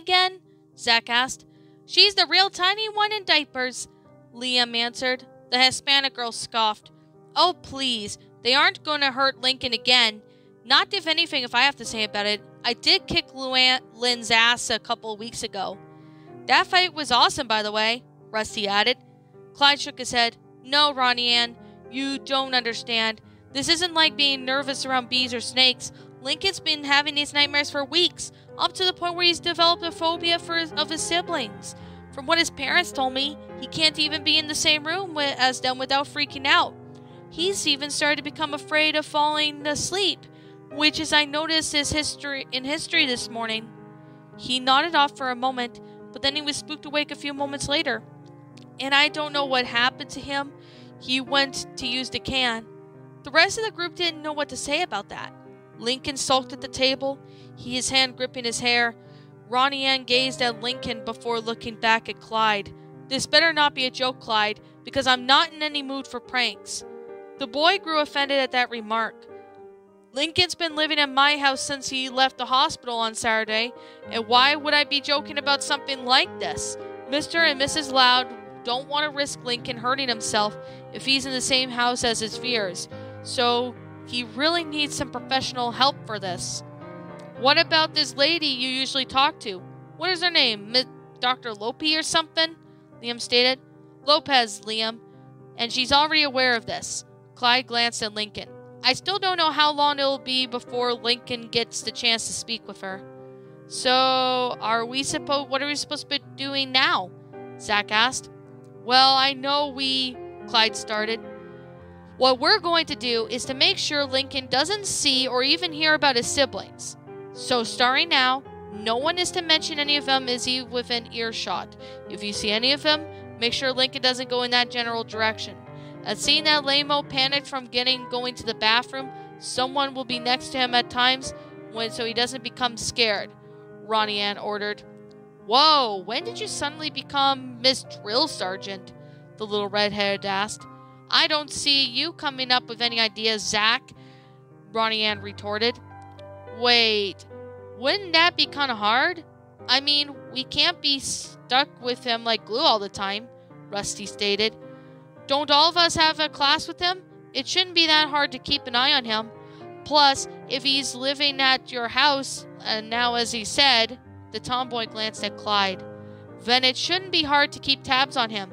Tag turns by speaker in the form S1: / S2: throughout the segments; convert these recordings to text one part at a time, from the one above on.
S1: again? Zach asked. She's the real tiny one in diapers, Liam answered. The Hispanic girl scoffed. Oh, please. They aren't going to hurt Lincoln again. Not if anything, if I have to say about it. I did kick Lynn's ass a couple of weeks ago. That fight was awesome, by the way, Rusty added. Clyde shook his head. No, Ronnie Ann, you don't understand. This isn't like being nervous around bees or snakes. Lincoln's been having these nightmares for weeks, up to the point where he's developed a phobia of his siblings. From what his parents told me, he can't even be in the same room as them without freaking out. He's even started to become afraid of falling asleep, which is I noticed in history this morning. He nodded off for a moment, but then he was spooked awake a few moments later. And I don't know what happened to him. He went to use the can. The rest of the group didn't know what to say about that. Lincoln sulked at the table, his hand gripping his hair. Ronnie Ann gazed at Lincoln before looking back at Clyde. This better not be a joke, Clyde, because I'm not in any mood for pranks. The boy grew offended at that remark. Lincoln's been living in my house since he left the hospital on Saturday, and why would I be joking about something like this? Mr. and Mrs. Loud don't want to risk Lincoln hurting himself if he's in the same house as his fears, so he really needs some professional help for this. What about this lady you usually talk to? What is her name? Dr. Lope or something? Liam stated. Lopez, Liam. And she's already aware of this. Clyde glanced at Lincoln. I still don't know how long it'll be before Lincoln gets the chance to speak with her. So, what are we supposed to be doing now? Zach asked. Well, I know Clyde started. What we're going to do is to make sure Lincoln doesn't see or even hear about his siblings. So, starting now, no one is to mention any of them is within earshot. If you see any of them, make sure Lincoln doesn't go in that general direction. At seeing that lame-o panicked from going to the bathroom, someone will be next to him at times so he doesn't become scared, Ronnie Ann ordered. Whoa, when did you suddenly become Miss Drill Sergeant? The little redhead asked. I don't see you coming up with any ideas, Zach, Ronnie Ann retorted. Wait, wouldn't that be kind of hard? I mean, we can't be stuck with him like glue all the time, Rusty stated. Don't all of us have a class with him? It shouldn't be that hard to keep an eye on him. Plus, if he's living at your house, and now as he said, the tomboy glanced at Clyde, then it shouldn't be hard to keep tabs on him.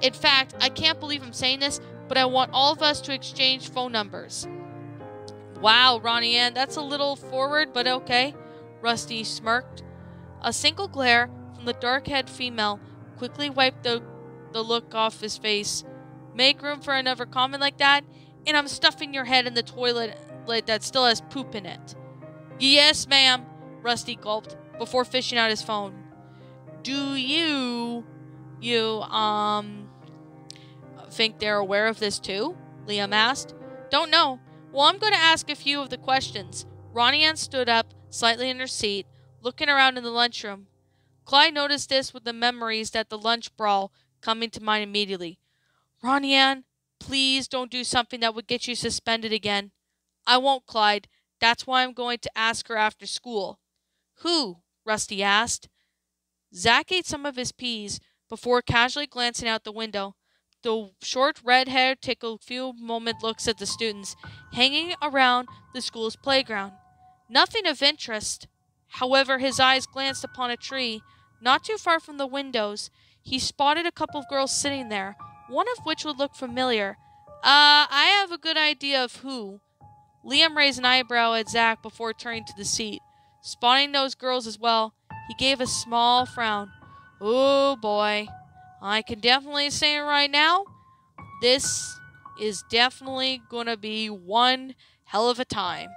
S1: In fact, I can't believe I'm saying this, but I want all of us to exchange phone numbers. Wow, Ronnie Ann, that's a little forward, but okay, Rusty smirked. A single glare from the dark-haired female quickly wiped the look off his face. Make room for another comment like that, and I'm stuffing your head in the toilet that still has poop in it. Yes, ma'am, Rusty gulped before fishing out his phone. Do you think they're aware of this too? Liam asked. Don't know. Well, I'm going to ask a few of the questions. Ronnie Ann stood up, slightly in her seat, looking around in the lunchroom. Clyde noticed this with the memories that the lunch brawl coming to mind immediately. Ronnie Ann, please don't do something that would get you suspended again. I won't, Clyde. That's why I'm going to ask her after school. Who? Rusty asked. Zach ate some of his peas before casually glancing out the window. The short red hair took a few moment looks at the students hanging around the school's playground. Nothing of interest. However, his eyes glanced upon a tree not too far from the windows. He spotted a couple of girls sitting there, one of which would look familiar. I have a good idea of who. Liam raised an eyebrow at Zach before turning to the seat. Spotting those girls as well, he gave a small frown. Oh boy. I can definitely say it right now. This is definitely gonna be one hell of a time.